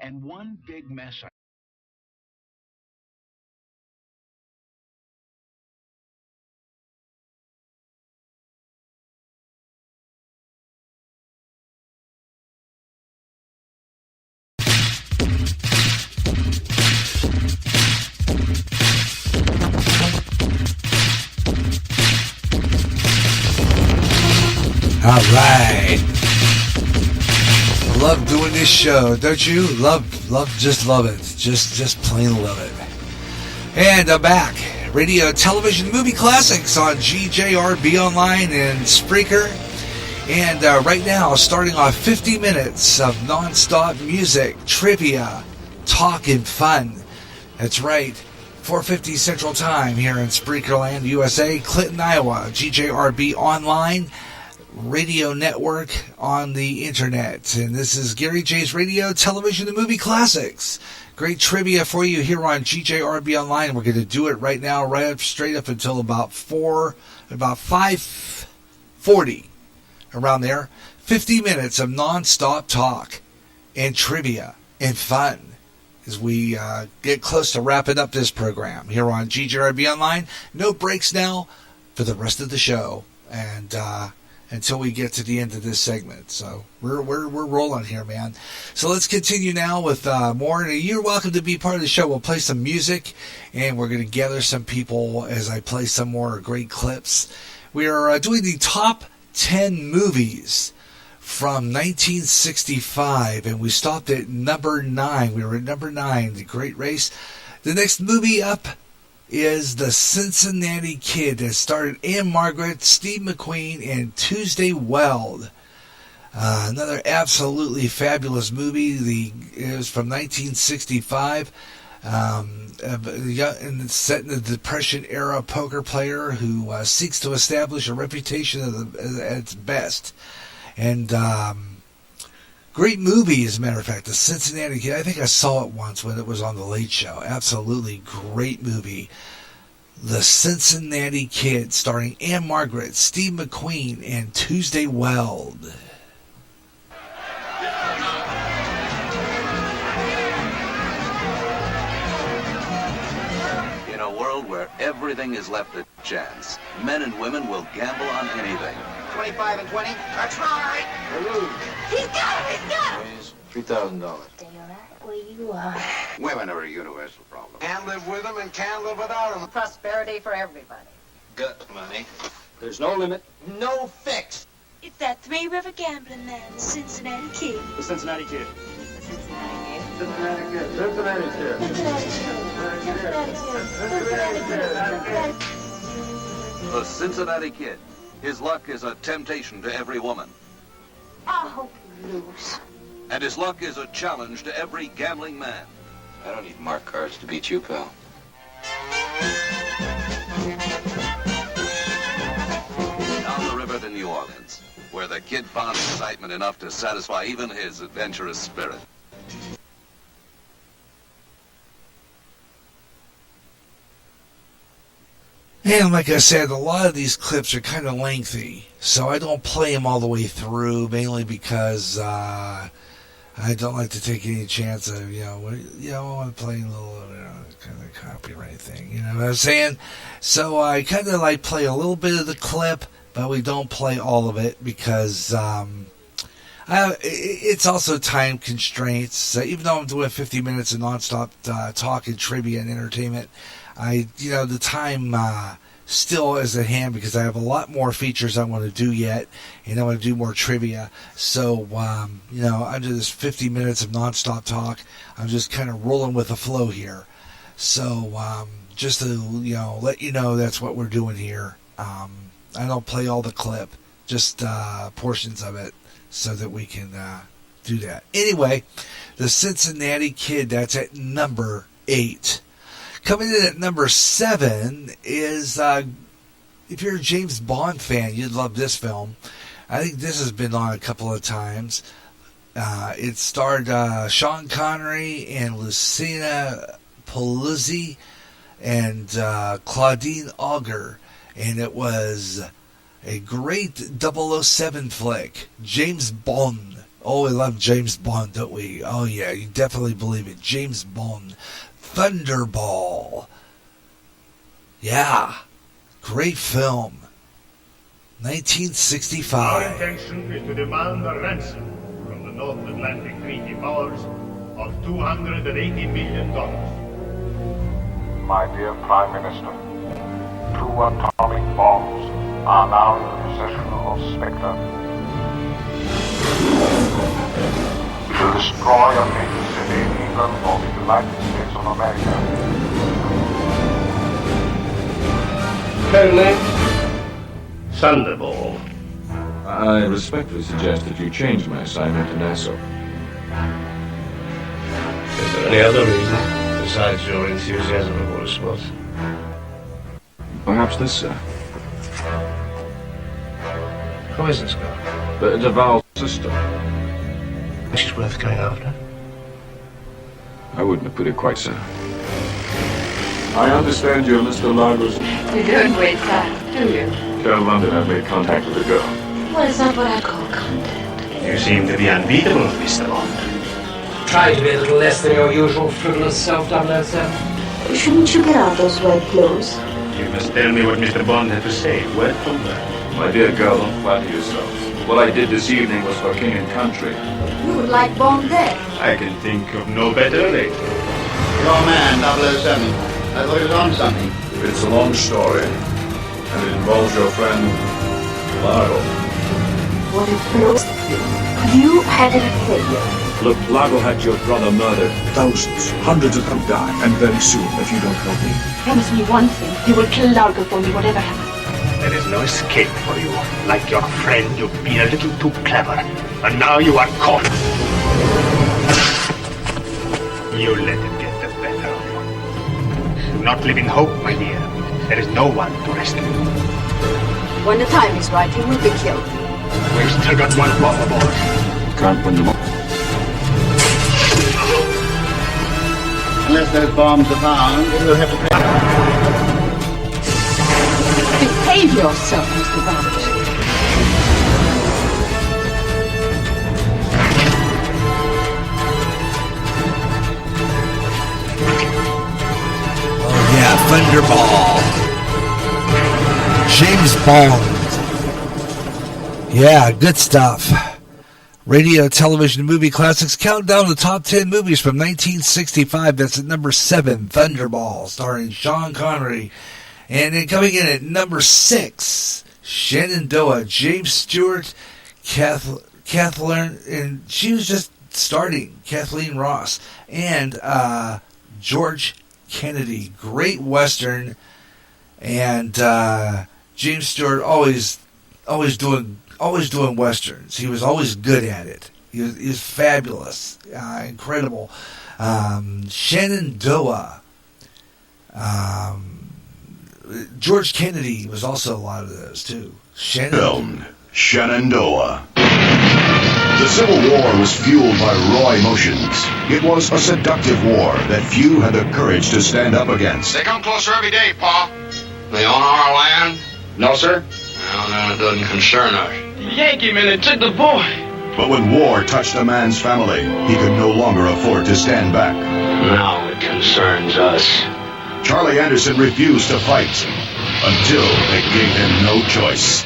and one big mess. All right. I love doing this show, don't you? Just love it. Just plain love it. And I'm back. Radio, television, movie classics on GJRB Online and Spreaker. And right now, starting off 50 minutes of non-stop music, trivia, talk, and fun. That's right. 4:50 Central Time here in Spreakerland, USA, Clinton, Iowa. GJRB Online Radio Network on the internet. And this is Gary J's Radio, television, and movie classics. Great trivia for you here on GJRB Online. We're going to do it right now, right up, straight up until about 5:40, around there. 50 minutes of non-stop talk and trivia and fun as we get close to wrapping up this program here on GJRB Online. No breaks now for the rest of the show. And until we get to the end of this segment. So we're rolling here, man. So let's continue now with more. And you're welcome to be part of the show. We'll play some music, and we're going to gather some people as I play some more great clips. We are doing the top 10 movies from 1965, and we stopped at number 9. We were at number 9, The Great Race. The next movie up is The Cincinnati Kid, that starred Anne Margaret, Steve McQueen, and Tuesday Weld. Another absolutely fabulous movie. It was from 1965. And set in the Depression era poker player who seeks to establish a reputation at its best. And great movie, as a matter of fact, The Cincinnati Kid. I think I saw it once when it was on The Late Show. Absolutely great movie. The Cincinnati Kid, starring Anne Margaret, Steve McQueen, and Tuesday Weld. In a world where everything is left to chance, men and women will gamble on anything. 25 and 20? That's right! He's got him! He's got him! $3,000. Stay right where you are. Women are a universal problem. Can't live with them and can't live without them. Prosperity for everybody. Gut money. There's no limit. No fix. It's that three-river gambling man, the Cincinnati Kid. The Cincinnati Kid. The Cincinnati Kid. Cincinnati Kid. Cincinnati Kid. Cincinnati Kid. Cincinnati Kid. The Cincinnati Kid. His luck is a temptation to every woman. I hope you lose. And his luck is a challenge to every gambling man. I don't need mark cards to beat you, pal. Down the river to New Orleans, where the kid found excitement enough to satisfy even his adventurous spirit. And like I said, a lot of these clips are kind of lengthy, so I don't play them all the way through, mainly because I don't like to take any chance of, I'm playing a little kind of copyright thing, you know what I'm saying? So I kind of like play a little bit of the clip, but we don't play all of it because it's also time constraints. Even though I'm doing 50 minutes of nonstop talk and trivia and entertainment, the time still is at hand because I have a lot more features I want to do yet, and I want to do more trivia. So, under this 50 minutes of nonstop talk, I'm just kind of rolling with the flow here. So, just to, let you know that's what we're doing here. I don't play all the clip, just portions of it so that we can do that. Anyway, The Cincinnati Kid, that's at number 8. Coming in at number 7 is, if you're a James Bond fan, you'd love this film. I think this has been on a couple of times. It starred Sean Connery and Lucina Polizzi and Claudine Auger. And it was a great 007 flick, James Bond. Oh, we love James Bond, don't we? Oh, yeah, you definitely believe it. James Bond. Thunderball. Yeah. Great film. 1965. Our intention is to demand a ransom from the North Atlantic Treaty Powers of $280 million. My dear Prime Minister, 2 atomic bombs are now in the possession of Spectre. It will destroy a major city in England or the United States of America. Code name? Thunderball. I respectfully suggest that you change my assignment to NASA. Is there any other reason besides your enthusiasm for water sports? Perhaps this, sir. Who is this girl? The Duval's sister. She's worth going after. I wouldn't have put it quite so. I understand you're Mr. Lagos. You don't waste time, do you? Tell London I've made contact with the girl. Well, it's not what I call contact. You seem to be unbeatable, Mr. Bond. Try to be a little less than your usual frivolous self, 007. Shouldn't you get out those wet clothes? You must tell me what Mr. Bond had to say, word for word. My dear girl, don't flatter yourself. What I did this evening was for king and country. You would like Bond dead. I can think of no better lady. Your man, 007. I thought he was on something. It's a long story, and it involves your friend, Largo. What a close. You had an affair. Look, Lago had your brother murdered. Thousands, hundreds of them die, and very soon if you don't help me. Promise me one thing. You will kill Largo for me, whatever happens. There is no escape for you. Like your friend, you've been a little too clever. And now you are caught. You let it get the better of you. Do not live in hope, my dear. There is no one to rescue you. When the time is right, he will be killed. We've still got one bomb aboard. Can't win them all. Unless those bombs are found, we'll have to pay. Behave yourself, Mr. Bond. Oh, yeah, Thunderball. James Bond. Yeah, good stuff. Radio, television, movie classics. Countdown to the top 10 movies from 1965. That's at number 7, Thunderball, starring Sean Connery. And then coming in at number 6, Shenandoah, James Stewart, Kathleen, and she was just starting, Kathleen Ross, and George Kennedy. Great Western, and James Stewart always doing Westerns. He was always good at it. He was fabulous, incredible. Shenandoah. George Kennedy was also a lot of those, too. Filmed Shenandoah. The Civil War was fueled by raw emotions. It was a seductive war that few had the courage to stand up against. They come closer every day, Pa. They own our land? No, sir. Well, then it doesn't concern us. Yankee man, it took the boy. But when war touched a man's family, he could no longer afford to stand back. Now it concerns us. Charlie Anderson refused to fight until they gave him no choice.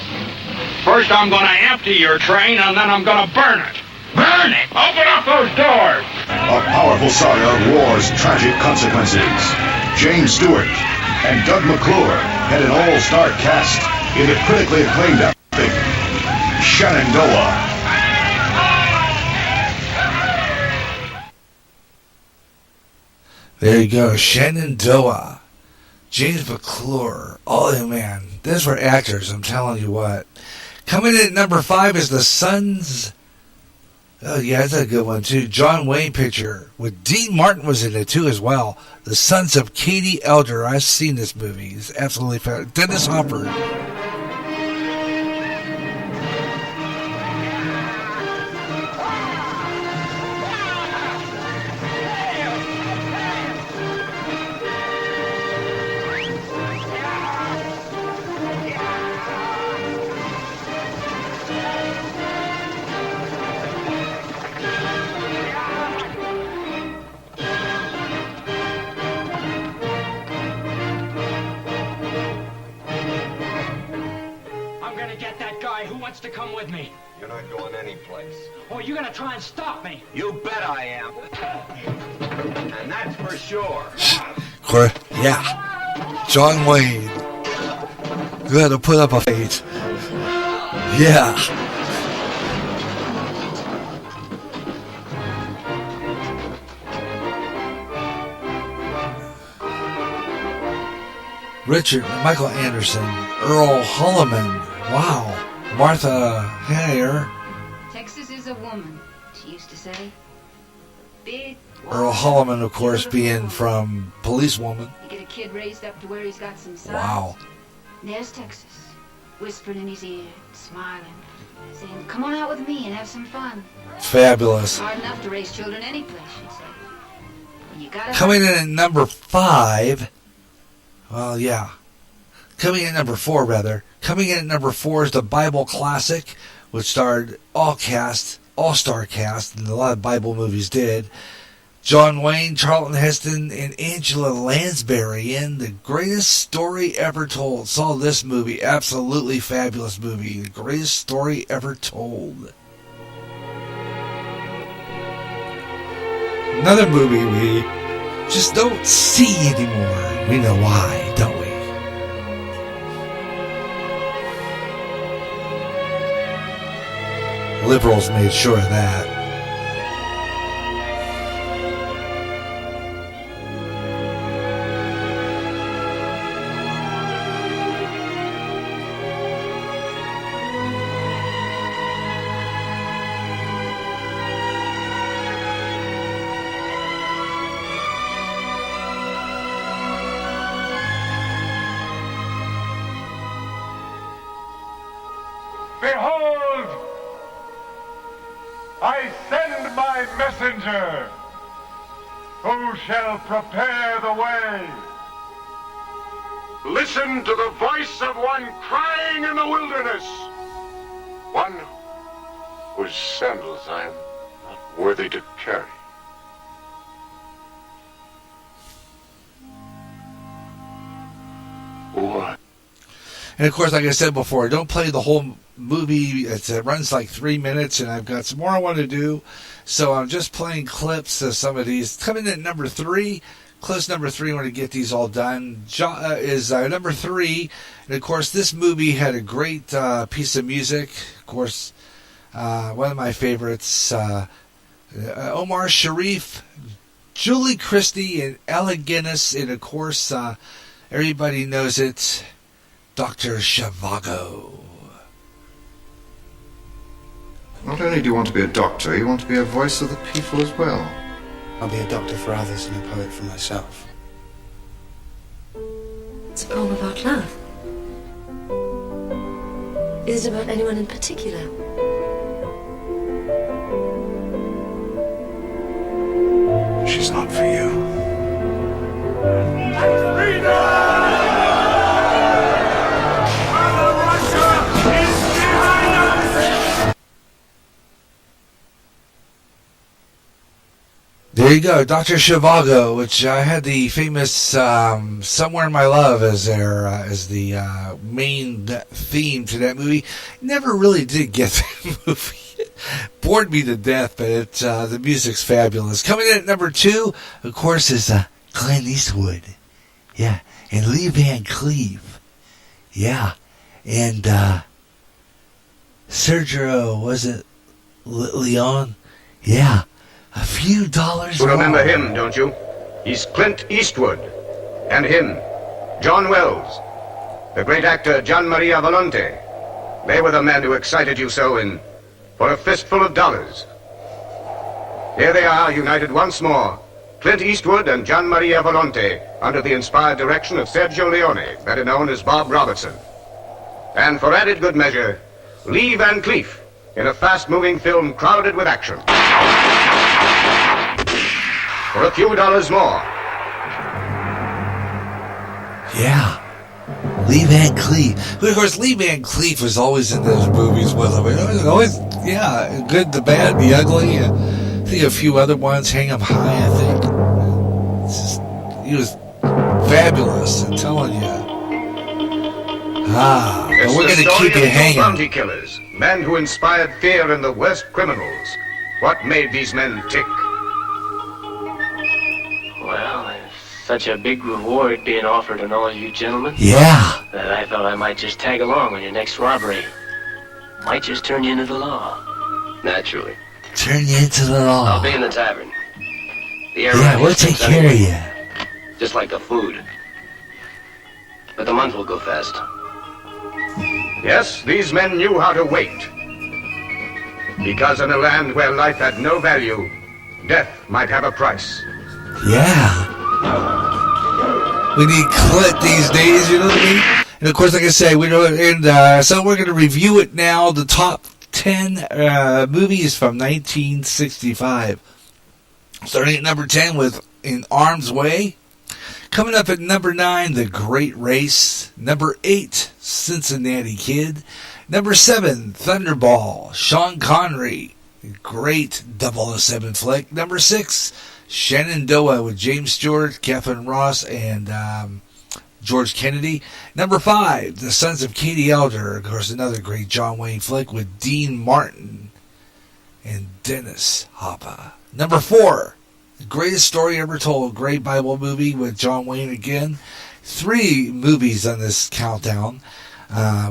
First, I'm going to empty your train, and then I'm going to burn it. Burn it? Open up those doors! A powerful saga of war's tragic consequences. James Stewart and Doug McClure had an all-star cast in the critically acclaimed epic Shenandoah. There you go, Shenandoah. James McClure. Oh, man. Those were actors, I'm telling you what. Coming in at number 5 is The Sons. Oh, yeah, that's a good one, too. John Wayne picture. With Dean Martin was in it, too, as well. The Sons of Katie Elder. I've seen this movie. It's absolutely fun. Dennis Hopper. right, who wants to come with me? You're not going anyplace. Or you're gonna try and stop me? You bet I am. And that's for sure. Yeah. John Wayne. You had to put up a fight. Yeah. Richard, Michael Anderson, Earl Hulliman, wow, Martha Hare. Texas is a woman, she used to say. Big. Earl Hulliman, of course, being from Policewoman. You get a kid raised up to where he's got some size. Wow. And there's Texas, whispering in his ear, smiling, saying, "Come on out with me and have some fun." Fabulous. Hard enough to raise children any place, she'd say. You gotta Coming in at number 5. Well, yeah. Coming in at number 4, rather. Coming in at number 4 is the Bible classic, which starred all-star cast, and a lot of Bible movies did. John Wayne, Charlton Heston, and Angela Lansbury in The Greatest Story Ever Told. Saw this movie. Absolutely fabulous movie. The Greatest Story Ever Told. Another movie we just don't see anymore. We know why, don't we? Liberals made sure of that. Behold, I send my messenger, who shall prepare the way. Listen to the voice of one crying in the wilderness, one whose sandals I am not worthy to carry. What? And of course, like I said before, don't play the whole movie. It runs like 3 minutes, and I've got some more I want to do. So I'm just playing clips of some of these. Coming in at number 3, clips number 3, I want to get these all done, is number 3. And of course, this movie had a great piece of music. Of course, one of my favorites, Omar Sharif, Julie Christie, and Alec Guinness. And of course, everybody knows it, Dr. Zhivago. Not only do you want to be a doctor, you want to be a voice of the people as well. I'll be a doctor for others and a poet for myself. It's a poem about love. Is it about anyone in particular? She's not for you. There you go, Dr. Zhivago, which had the famous "Somewhere in My Love" as the main theme to that movie. Never really did get that movie. Bored me to death, but the music's fabulous. Coming in at number 2, of course, is Clint Eastwood. Yeah, and Lee Van Cleef. Yeah, and Sergio, was it Leone? Yeah. A few dollars You remember more. him, don't you? He's Clint Eastwood. And him, John Wells. The great actor Gian Maria Volonte. They were the men who excited you so in For a Fistful of Dollars. Here they are, united once more. Clint Eastwood and Gian Maria Volonte, under the inspired direction of Sergio Leone, better known as Bob Robertson. And for added good measure, Lee Van Cleef, in a fast-moving film crowded with action. For a few dollars more. Yeah. Lee Van Cleef. But of course, Lee Van Cleef was always in those movies with him. It was always, yeah, Good, the Bad, the Ugly. I think a few other ones, Hang 'em High, I think. He was fabulous, I'm telling you. Ah. It's we're the going to story keep you of two hanging. bounty killers, men who inspired fear in the worst criminals. What made these men tick? Well, there's such a big reward being offered on all you gentlemen. Yeah. That I thought I might just tag along on your next robbery. Might just turn you into the law. Naturally. Turn you into the law. I'll be in the tavern. The air Yeah, around we'll here take stinks care of anyway. you. Just like the food. But the month will go fast. Yes, these men knew how to wait. Because in a land where life had no value, death might have a price. Yeah. We need Clint these days, you know what I mean? And of course, like I say, we know, and so we're going to review it now. The top 10 movies from 1965. Starting at number 10 with In Arm's Way. Coming up at number 9, The Great Race. Number 8, Cincinnati Kid. Number 7, Thunderball. Sean Connery. Great 007 flick. Number 6, Shenandoah with James Stewart, Catherine Ross, and George Kennedy. Number 5, The Sons of Katie Elder. Of course, another great John Wayne flick with Dean Martin and Dennis Hopper. Number 4, The Greatest Story Ever Told. Great Bible movie with John Wayne again. 3 movies on this countdown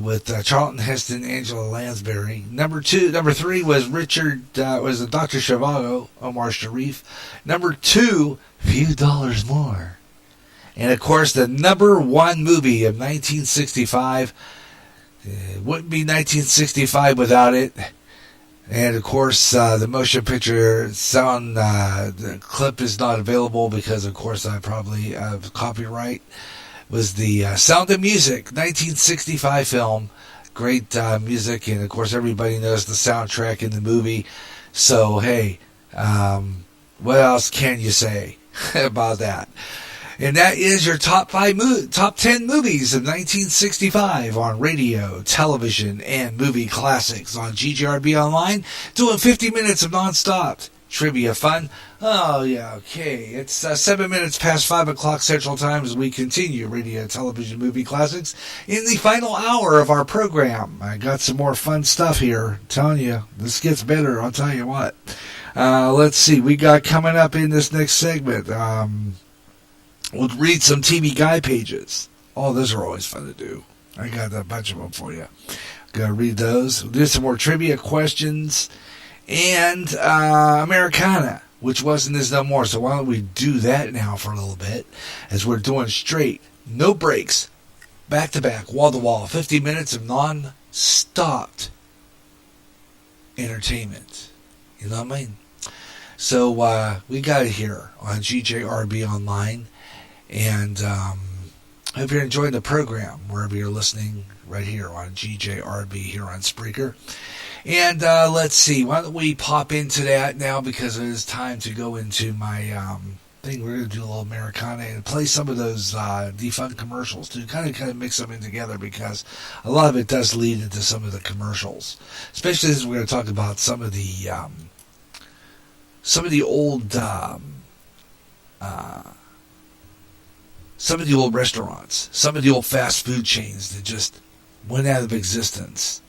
with Charlton Heston, Angela Lansbury. Number 3 was Dr. Zhivago, Omar Sharif. Number 2, Few Dollars More. And of course, the number 1 movie of 1965. It wouldn't be 1965 without it. And of course, the motion picture sound, the clip is not available because, of course, I probably have copyright. Was the Sound of Music, 1965 film. Great music, and of course, everybody knows the soundtrack in the movie. So, hey, what else can you say about that? And that is your top 10 movies of 1965 on radio, television, and movie classics on GJRB Online. Doing 50 minutes of nonstop trivia fun. Oh, yeah, okay. It's 7 minutes past 5 o'clock Central Time as we continue radio, television, movie classics in the final hour of our program. I got some more fun stuff here. I'm telling you, this gets better, I'll tell you what. Let's see. We got coming up in this next segment. We'll read some TV guide pages. Oh, those are always fun to do. I got a bunch of them for you. Gonna read those. We'll do some more trivia questions. And Americana, which wasn't this no more. So why don't we do that now for a little bit, as we're doing straight, no breaks, back to back, wall to wall, 50 minutes of non-stopped entertainment. You know what I mean? So we got it here on GJRB Online. And I hope you're enjoying the program wherever you're listening, right here on GJRB here on Spreaker. And let's see, why don't we pop into that now, because it is time to go into my thing. We're going to do a little Americana and play some of those defunct commercials to kind of mix them in together, because a lot of it does lead into some of the commercials, especially as we're going to talk about some of the old some of the old restaurants, some of the old fast food chains that just went out of existence.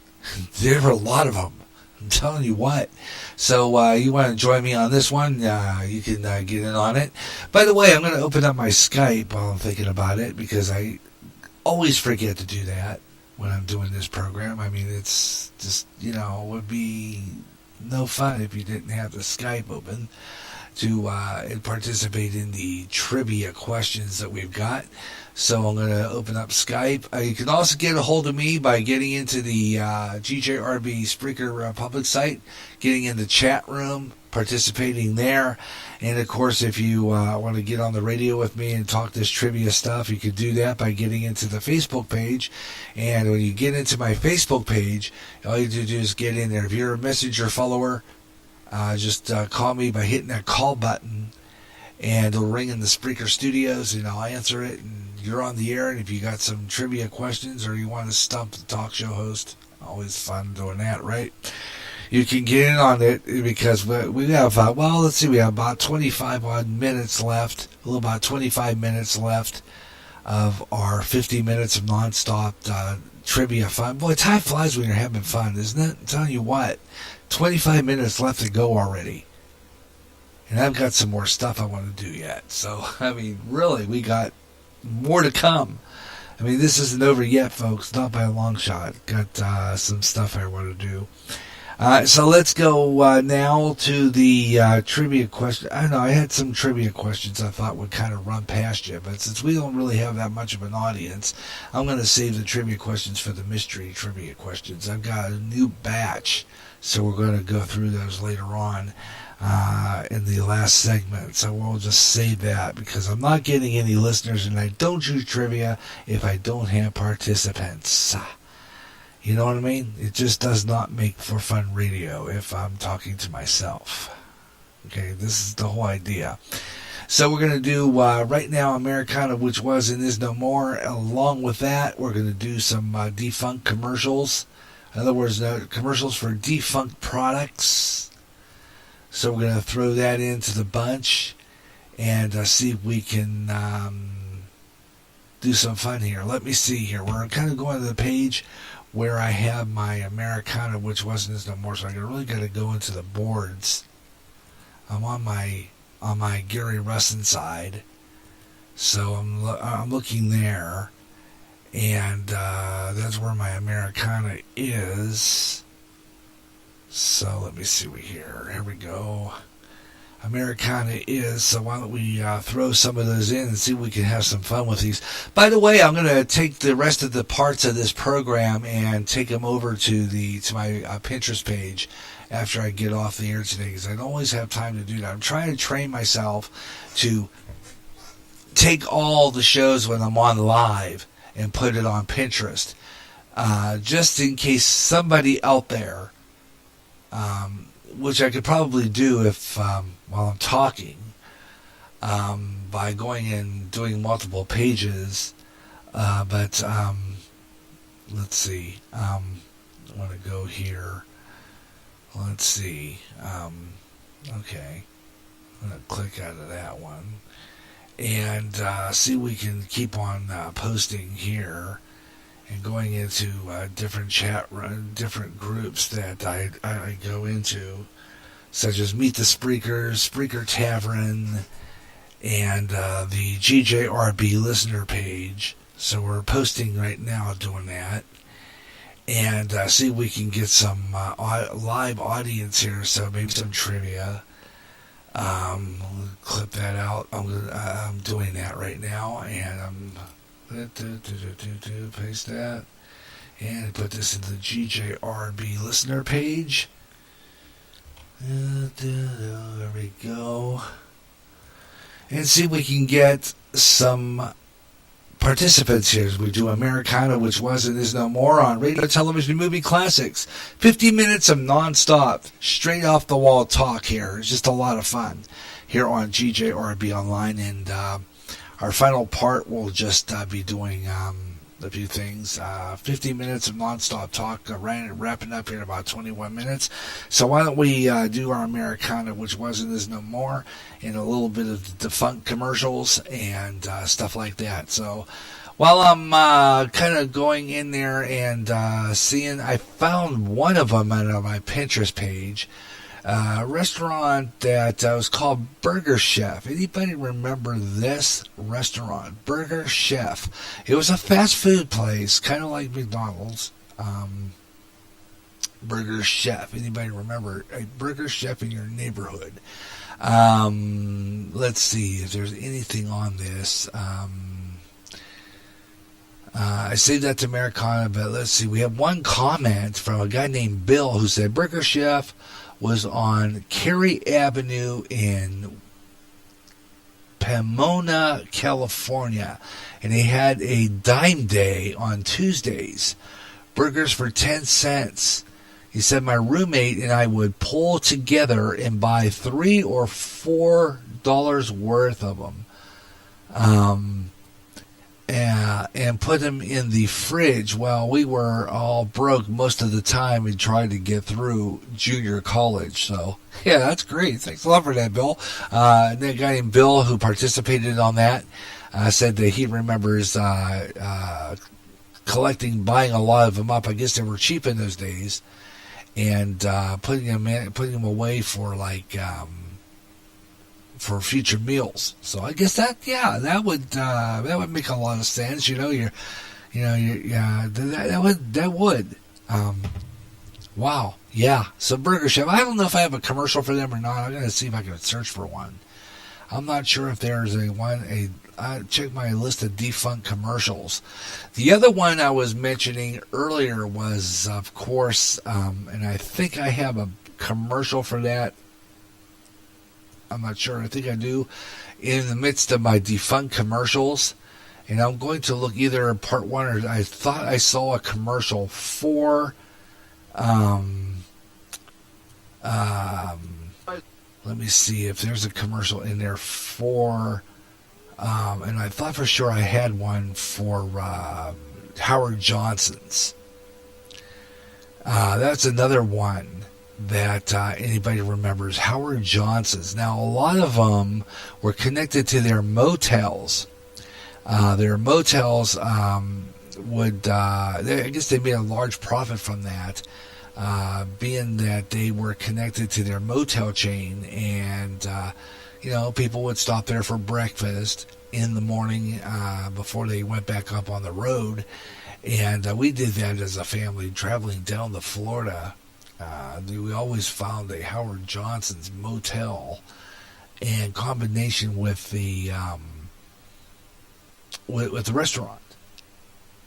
There were a lot of them. I'm telling you what. So you want to join me on this one, you can get in on it. By the way, I'm going to open up my Skype while I'm thinking about it, because I always forget to do that when I'm doing this program. I mean, it's just, it would be no fun if you didn't have the Skype open to participate in the trivia questions that we've got. So I'm going to open up Skype. You can also get a hold of me by getting into the GJRB Spreaker public site, getting in the chat room, participating there. And, of course, if you want to get on the radio with me and talk this trivia stuff, you could do that by getting into the Facebook page. And when you get into my Facebook page, all you do is get in there. If you're a Messenger follower, just call me by hitting that call button, and it'll ring in the Spreaker studios, and I'll answer it, and you're on the air. And if you got some trivia questions or you want to stump the talk show host, always fun doing that, right? You can get in on it, because we have, we have about 25 odd minutes left, a little about 25 minutes left of our 50 minutes of nonstop trivia fun. Boy, time flies when you're having fun, isn't it? I'm telling you what, 25 minutes left to go already. And I've got some more stuff I want to do yet. So, I mean, really, we got more to come. I mean, this isn't over yet, folks. Not by a long shot. Got some stuff I want to do. So let's go now to the trivia question. I know I had some trivia questions I thought would kind of run past you, but since we don't really have that much of an audience, I'm going to save the trivia questions for the mystery trivia questions. I've got a new batch, so we're going to go through those later on in the last segment. So we'll just save that because I'm not getting any listeners, and I don't do trivia if I don't have participants. You know what I mean? It just does not make for fun radio if I'm talking to myself. Okay, this is the whole idea. So we're going to do, right now, Americana, which was and is no more. Along with that, we're going to do some defunct commercials. In other words, commercials for defunct products. So we're going to throw that into the bunch and see if we can do some fun here. Let me see here. We're kind of going to the page where I have my Americana, which wasn't as no more, so I really got to go into the boards. I'm on my Gary Russin side, so I'm looking there, and that's where my Americana is. So let me see here. Here we go. Americana is, so why don't we throw some of those in and see if we can have some fun with these. By the way, I'm going to take the rest of the parts of this program and take them over to my Pinterest page after I get off the air today, because I don't always have time to do that. I'm trying to train myself to take all the shows when I'm on live and put it on Pinterest, just in case somebody out there, which I could probably do if while I'm talking, by going and doing multiple pages. But let's see. I want to go here. Let's see. Okay. I'm going to click out of that one. And see if we can keep on posting here and going into different different groups that I go into, such as Meet the Spreakers, Spreaker Tavern, and the GJRB listener page. So we're posting right now doing that. And see if we can get some live audience here, so maybe some trivia. We'll clip that out. I'm doing that right now, and I'm paste that and put this in the GJRB listener page. There we go. And see if we can get some participants here as we do Americana, which was and is no more, on radio, television, movie classics. 50 minutes of non-stop, straight off the wall talk here. It's just a lot of fun here on GJRB Online. And our final part will just be doing a few things. 50 minutes of nonstop talk, wrapping up here in about 21 minutes. So why don't we do our Americana, which was and is no more, and a little bit of the defunct commercials and stuff like that. So while I'm kind of going in there and seeing, I found one of them on my Pinterest page. A restaurant that was called Burger Chef. Anybody remember this restaurant? Burger Chef. It was a fast food place, kind of like McDonald's. Burger Chef. Anybody remember a Burger Chef in your neighborhood? Let's see if there's anything on this. I saved that to Americana, but let's see. We have one comment from a guy named Bill who said Burger Chef was on Cary Avenue in Pomona, California, and they had a dime day on Tuesdays. Burgers for 10 cents. He said my roommate and I would pull together and buy $3 or $4 worth of them. and put them in the fridge while we were all broke most of the time and tried to get through junior college. So, yeah, that's great. Thanks a lot for that, Bill. That guy named Bill who participated on that said that he remembers buying a lot of them up. I guess they were cheap in those days, and putting them away for for future meals. So I guess that would make a lot of sense. That would. Wow. Yeah. So Burger Chef. I don't know if I have a commercial for them or not. I'm gonna see if I can search for one. I'm not sure if there's I check my list of defunct commercials. The other one I was mentioning earlier was, of course, and I think I have a commercial for that. I'm not sure. I think I do. In the midst of my defunct commercials, and I'm going to look either in part one or I thought I saw a commercial for. Let me see if there's a commercial in there for. And I thought for sure I had one for Howard Johnson's. That's another one that anybody remembers. Howard Johnson's. Now, a lot of them were connected to their motels. Their motels I guess they made a large profit from that, being that they were connected to their motel chain, and people would stop there for breakfast in the morning before they went back up on the road. And we did that as a family traveling down to Florida. We always found a Howard Johnson's motel in combination with the with the restaurant.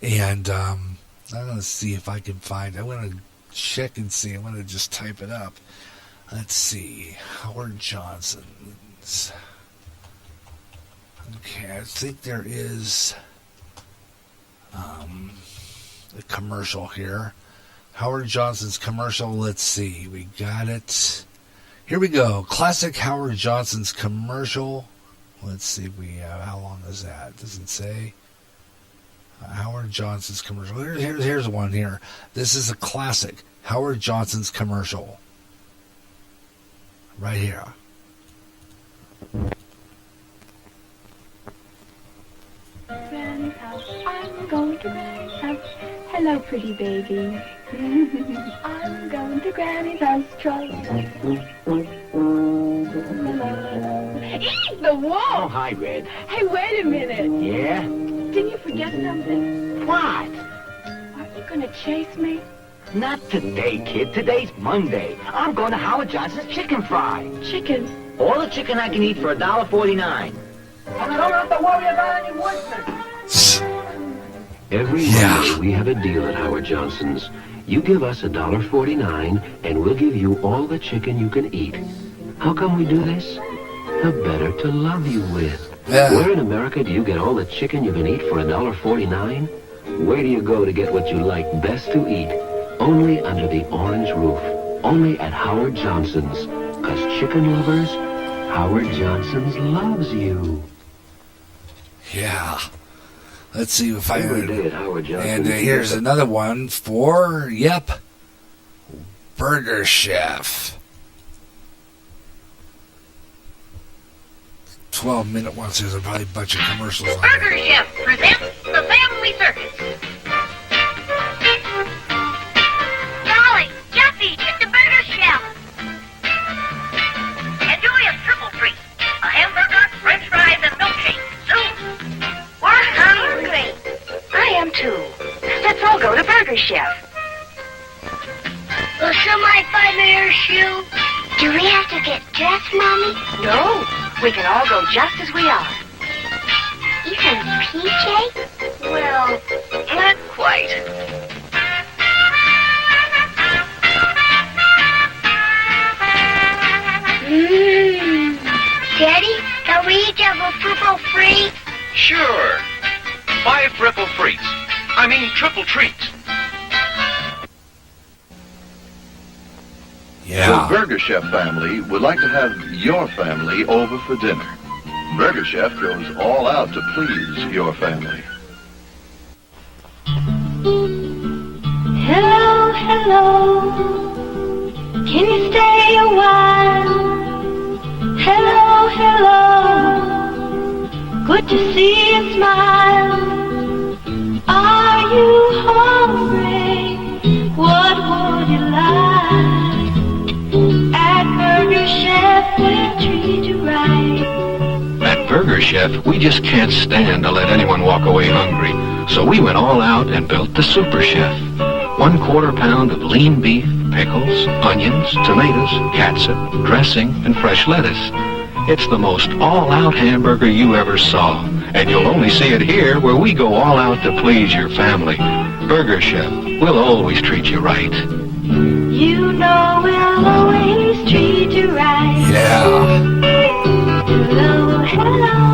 And I'm going to see if I can find it. I'm going to check and see. I'm going to just type it up. Let's see. Howard Johnson's. Okay, I think there is a commercial here. Howard Johnson's commercial. Let's see. We got it. Here we go. Classic Howard Johnson's commercial. Let's see if we how long is that? Does it say? Howard Johnson's commercial. Here's one here. This is a classic Howard Johnson's commercial. Right here. Granny's house. I'm going to Granny's house. Hello, pretty baby. I'm going to Granny's house. Eat the wall! Oh, hi, Red. Hey, wait a minute. Yeah? Didn't you forget something? What? Aren't you going to chase me? Not today, kid. Today's Monday. I'm going to Howard Johnson's Chicken Fry. Chicken? All the chicken I can eat for $1.49. And I don't have to worry about any woodsmen. Every Monday we have a deal at Howard Johnson's. You give us $1.49 and we'll give you all the chicken you can eat. How come we do this? The better to love you with. Where in America do you get all the chicken you can eat for $1.49? Where do you go to get what you like best to eat? Only under the orange roof. Only at Howard Johnson's. 'Cause chicken lovers, Howard Johnson's loves you. Yeah. Let's see if I Every day at Howard Johnson's. And here's another one for, Burger Chef. 12-minute ones. There's probably a bunch of commercials on Burger there. Chef presents the Family Circus. Dolly, Jesse, it's the Burger Chef. Enjoy a triple treat. A hamburger, french fries, and milkshake. Soon. We're hungry. I am too. Let's all go to Burger Chef. Will somebody find me your shoe? Do we have to get dressed, Mommy? No. We can all go just as we are. Even PJ? Well, not quite. Daddy, can we each have a purple free? Sure. 5 triple treats. Triple treats. Yeah. The Burger Chef family would like to have your family over for dinner. Burger Chef goes all out to please your family. Hello, hello. Can you stay a while? Hello, hello. Good to see you smile. Are you hungry? What would you like? At Burger Chef, we'll treat you right. At Burger Chef, we just can't stand to let anyone walk away hungry. So we went all out and built the Super Chef. 1/4 pound of lean beef, pickles, onions, tomatoes, catsup, dressing, and fresh lettuce. It's the most all-out hamburger you ever saw. And you'll only see it here, where we go all out to please your family. Burger Chef, we'll always treat you right. You know we'll always treat you right. Yeah. Hello, hello.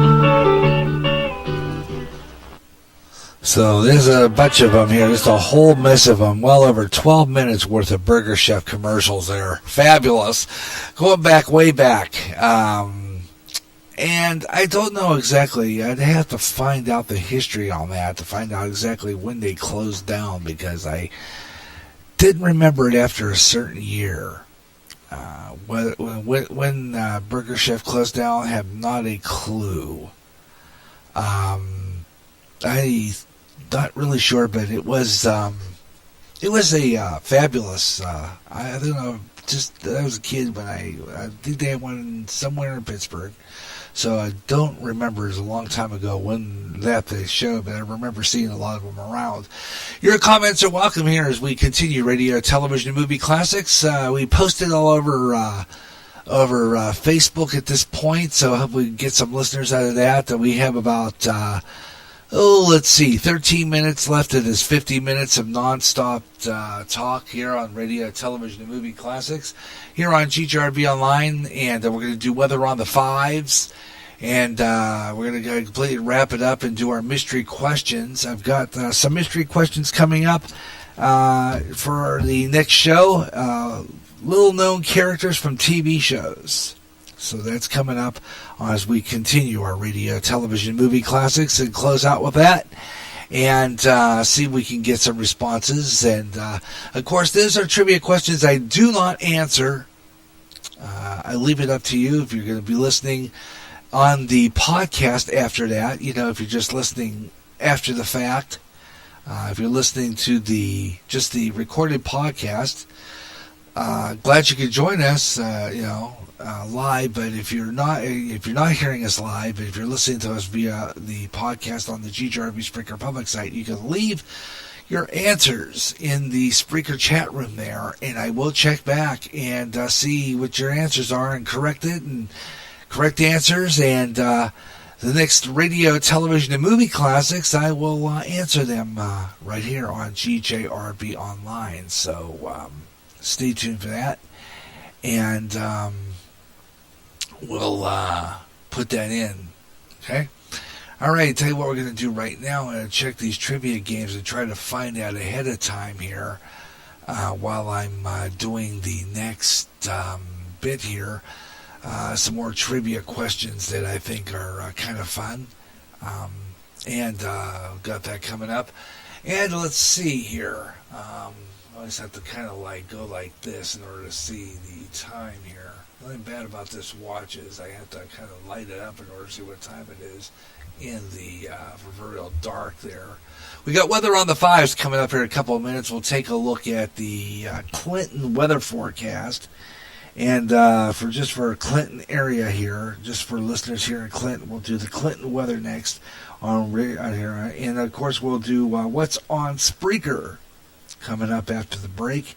So there's a bunch of them here. Just a whole mess of them. Well over 12 minutes worth of Burger Chef commercials there. Fabulous. Going back, way back. And I don't know exactly. I'd have to find out the history on that to find out exactly when they closed down, because I didn't remember it after a certain year. When Burger Chef closed down, I have not a clue. I'm not really sure, but it was a fabulous. I don't know. I was a kid when I think they had one somewhere in Pittsburgh. So I don't remember. It was a long time ago when they showed, but I remember seeing a lot of them around. Your comments are welcome here as we continue radio, television, and movie classics. We posted all over Facebook at this point, so I hope we get some listeners out of that. We have about 13 minutes left of this 50 minutes of nonstop talk here on radio, television, and movie classics here on GJRB Online, and we're going to do Weather on the Fives, and we're going to completely wrap it up and do our mystery questions. I've got some mystery questions coming up for the next show, little-known characters from TV shows. So that's coming up as we continue our radio, television, movie classics and close out with that. And see if we can get some responses. And, of course, those are trivia questions I do not answer. I leave it up to you if you're going to be listening on the podcast after that. You know, if you're just listening after the fact. If you're listening to the recorded podcast, glad you could join us, live. But if you're not hearing us live, but if you're listening to us via the podcast on the GJRB Spreaker Public site, you can leave your answers in the Spreaker chat room there, and I will check back and see what your answers are and correct answers. And the next radio, television, and movie classics, I will answer them right here on GJRB Online. So stay tuned for that. And we'll put that in. Okay? All right, tell you what we're going to do right now. I'm going to check these trivia games and try to find out ahead of time here while I'm doing the next bit here. Some more trivia questions that I think are kind of fun. And got that coming up. And let's see here. I always have to kind of go like this in order to see the time here. The only bad about this watch is I have to kind of light it up in order to see what time it is in the proverbial dark there. We got Weather on the Fives coming up here in a couple of minutes. We'll take a look at the Clinton weather forecast. And for Clinton area here, just for listeners here in Clinton, we'll do the Clinton weather next on here. And, of course, we'll do What's on Spreaker coming up after the break.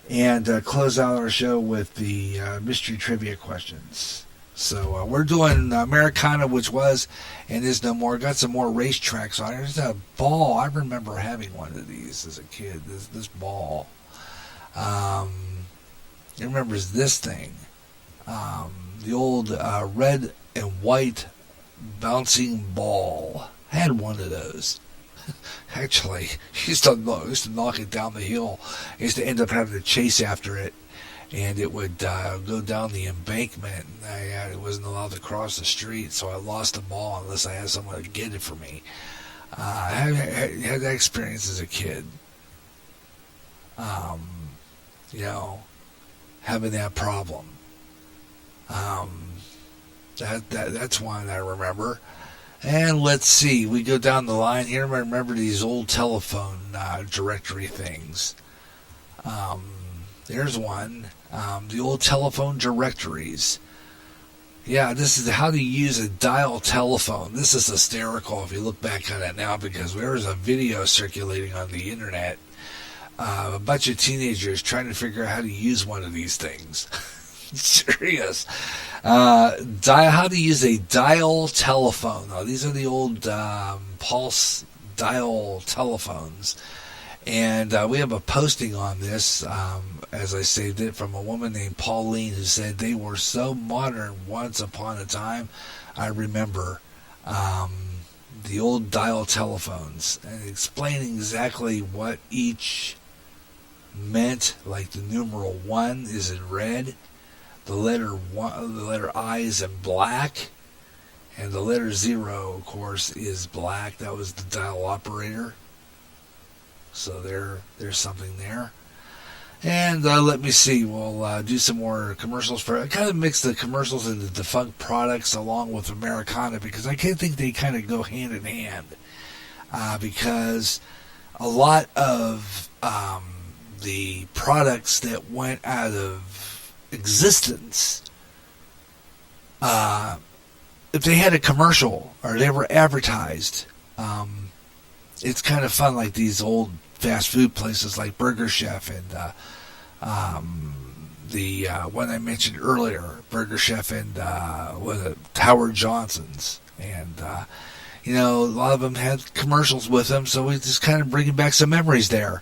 And close out our show with the mystery trivia questions. So we're doing Americana, which was and is no more. Got some more racetracks on it. There's a ball. I remember having one of these as a kid. This ball. It remembers this thing. The old red and white bouncing ball. I had one of those. Actually, I used to knock it down the hill. I used to end up having to chase after it, and it would go down the embankment. And I wasn't allowed to cross the street, so I lost the ball unless I had someone to get it for me. Had that experience as a kid. Having that problem. That's one I remember. And let's see, we go down the line here. I remember these old telephone directory things. There's one. The old telephone directories. Yeah, this is how to use a dial telephone. This is hysterical if you look back on it now, because there was a video circulating on the internet. A bunch of teenagers trying to figure out how to use one of these things. Serious. How to use a dial telephone. Now, these are the old pulse dial telephones. And we have a posting on this, as I saved it, from a woman named Pauline, who said they were so modern once upon a time. I remember the old dial telephones, and explaining exactly what each meant. Like the numeral 1 is in red, the letter I is in black, and the letter 0, of course, is black. That was the dial operator. So there's something there. And let me see, we'll do some more commercials. I kind of mix the commercials and the defunct products along with Americana, because I think they kind of go hand in hand. Because a lot of the products that went out of existence, if they had a commercial or they were advertised, it's kind of fun, like these old fast food places like Burger Chef and the one I mentioned earlier, Burger Chef and Howard Johnson's. And, a lot of them had commercials with them, so we just kind of bringing back some memories there.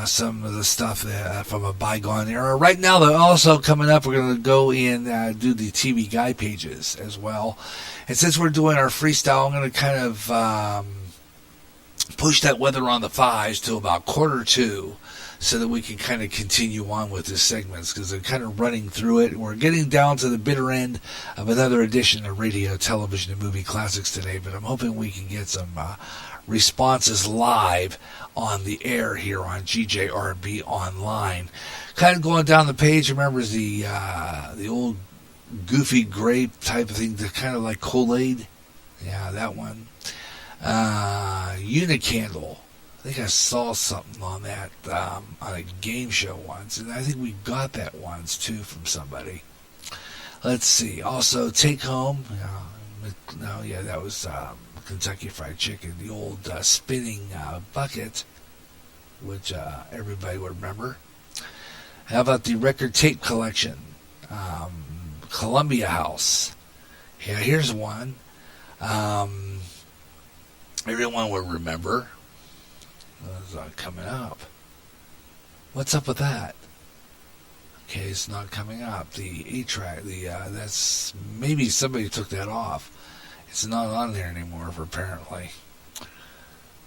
Some of the stuff from a bygone era. Right now, they're also coming up. We're going to go in do the TV guide pages as well. And since we're doing our freestyle, I'm going to kind of push that weather on the 5s to about 1:45, so that we can kind of continue on with this segments, because they're kind of running through it. We're getting down to the bitter end of another edition of Radio, Television, and Movie Classics today, but I'm hoping we can get some responses live on the air here on GJRB Online. Kind of going down the page, remembers the old goofy grape type of thing, kind of like Kool-Aid. Yeah, that one. Unicandle. I think I saw something on that on a game show once, and I think we got that once too from somebody. Let's see. Also, Take Home. That was Kentucky Fried Chicken, the old spinning bucket, which everybody would remember. How about the record tape collection? Columbia House. Yeah, here's one. Everyone would remember. It's not coming up. What's up with that? Okay, it's not coming up. The 8-track, that's maybe somebody took that off. It's not on there anymore, apparently.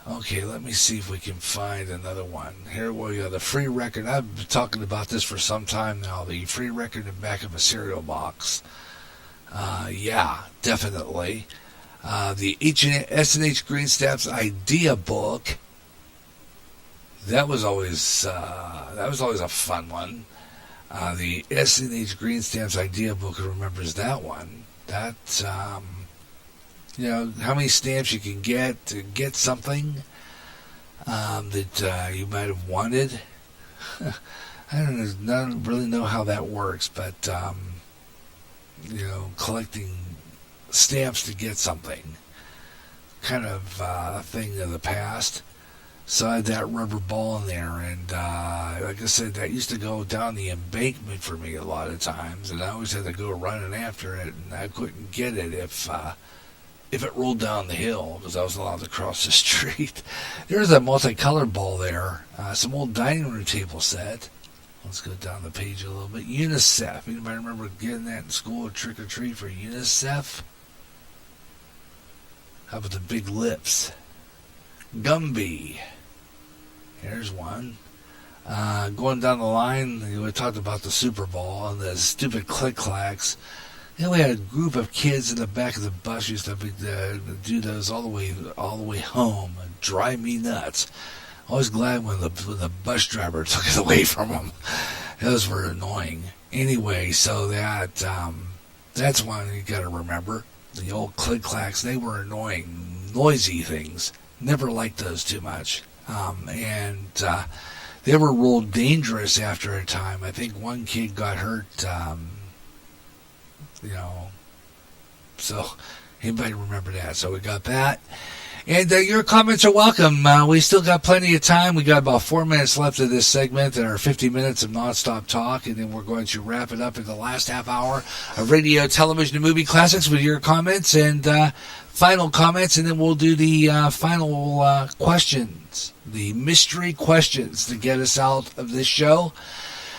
Okay, let me see if we can find another one. Here we go, the free record. I've been talking about this for some time now. The free record in the back of a cereal box. Yeah, definitely. The S&H Greenstaff's idea book. That was always a fun one. The S&H Greenstaff's idea book remembers that one. That how many stamps you can get to get something that you might have wanted. I don't really know how that works, but collecting stamps to get something, kind of a thing of the past. So I had that rubber ball in there, and like I said, that used to go down the embankment for me a lot of times, and I always had to go running after it, and I couldn't get it if it rolled down the hill, because I wasn't allowed to cross the street. There's a multicolored ball there, some old dining room table set. Let's go down the page a little bit. UNICEF. Anybody remember getting that in school, trick or treat for UNICEF? How about the big lips? Gumby. Here's one. Going down the line, we talked about the Super Bowl and the stupid click-clacks. And we had a group of kids in the back of the bus used to do those all the way home and drive me nuts. I was glad when the bus driver took it away from them. Those were annoying. Anyway, so that's one you got to remember. The old click-clacks, they were annoying, noisy things. Never liked those too much. And they were real dangerous after a time. I think one kid got hurt, so anybody remember that? So we got that. And your comments are welcome. We still got plenty of time. We got about 4 minutes left of this segment and our 50 minutes of nonstop talk, and then we're going to wrap it up in the last half hour of radio, television, and movie classics with your comments and final comments, and then we'll do the final questions, the mystery questions to get us out of this show.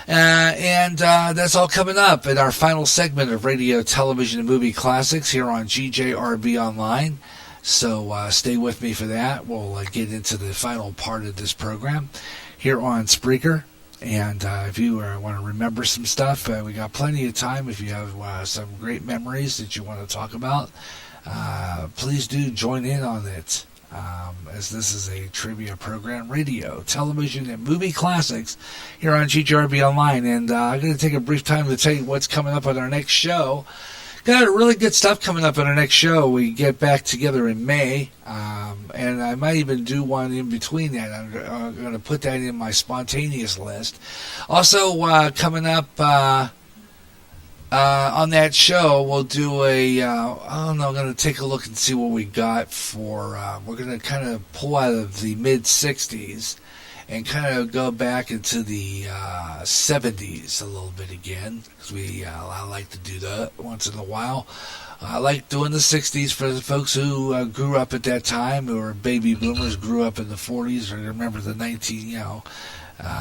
And that's all coming up in our final segment of radio, television, and movie classics here on GJRB Online. So stay with me for that. We'll get into the final part of this program here on Spreaker. And if you want to remember some stuff, we got plenty of time. If you have some great memories that you want to talk about, please do join in on it. As this is a trivia program, radio, television, and movie classics here on GJRB Online. And I'm going to take a brief time to tell you what's coming up on our next show. Got really good stuff coming up on our next show. We get back together in May, and I might even do one in between that. I'm going to put that in my spontaneous list. Also, coming up on that show, we'll do I'm going to take a look and see what we got for, we're going to kind of pull out of the mid-60s and kind of go back into the 70s a little bit again, because I like to do that once in a while. I like doing the 60s for the folks who grew up at that time, who are baby boomers, grew up in the 40s, or remember the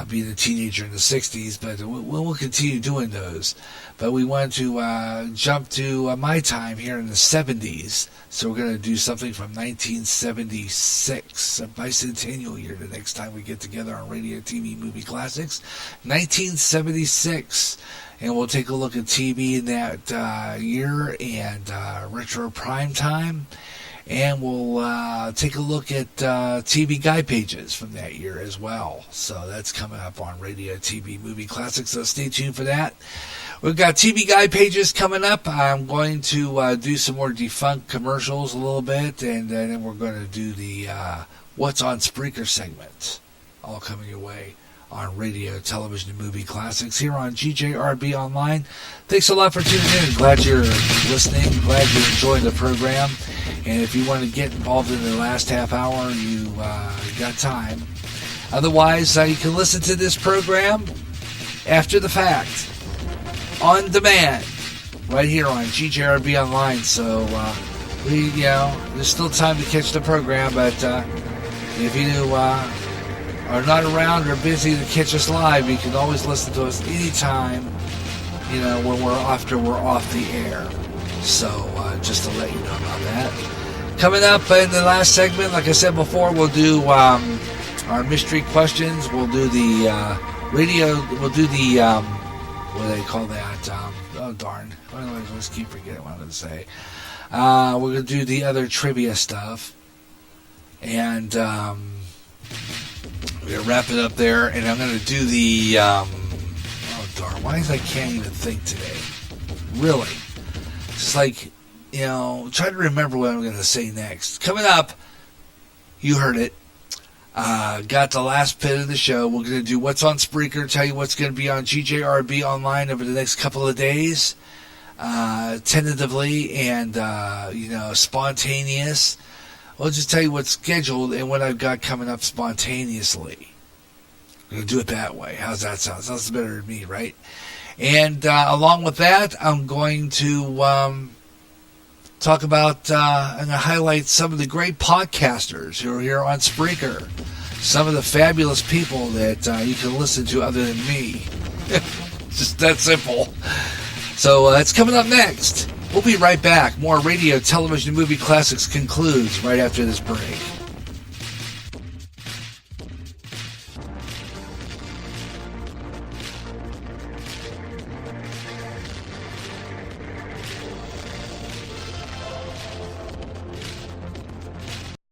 being a teenager in the 60s, but we'll continue doing those. But we want to jump to my time here in the 70s, so we're going to do something from 1976, a bicentennial year, the next time we get together on Radio, TV, Movie Classics. 1976, and we'll take a look at TV in that year and retro prime time. And we'll take a look at TV guide pages from that year as well. So that's coming up on Radio, TV, Movie Classics. So stay tuned for that. We've got TV guide pages coming up. I'm going to do some more defunct commercials a little bit. And then we're going to do the What's on Spreaker segment. All coming your way on Radio, Television, and Movie Classics here on GJRB Online. Thanks a lot for tuning in. Glad you're listening. Glad you're enjoying the program. And if you want to get involved in the last half hour, you got time. Otherwise, you can listen to this program after the fact, on demand, right here on GJRB Online. So there's still time to catch the program, but if you are not around or busy to catch us live, you can always listen to us anytime, when we're off the air. So just to let you know about that. Coming up in the last segment, like I said before, we'll do our mystery questions. We'll do the radio. We'll do the what do they call that? Oh darn! Let's keep forgetting what I was going to say. We're going to do the other trivia stuff, and we're going to wrap it up there. And I'm going to do the oh darn! Why is I can't even think today? Really, it's like. Try to remember what I'm going to say next. Coming up, you heard it. Got the last bit of the show. We're going to do What's on Spreaker, tell you what's going to be on GJRB Online over the next couple of days, tentatively and, spontaneous. I'll just tell you what's scheduled and what I've got coming up spontaneously. I'm going to do it that way. How's that sound? Sounds better than me, right? And along with that, I'm going to talk about and highlight some of the great podcasters who are here on Spreaker. Some of the fabulous people that you can listen to other than me. Just that simple. So that's coming up next. We'll be right back. More radio, television, movie classics concludes right after this break.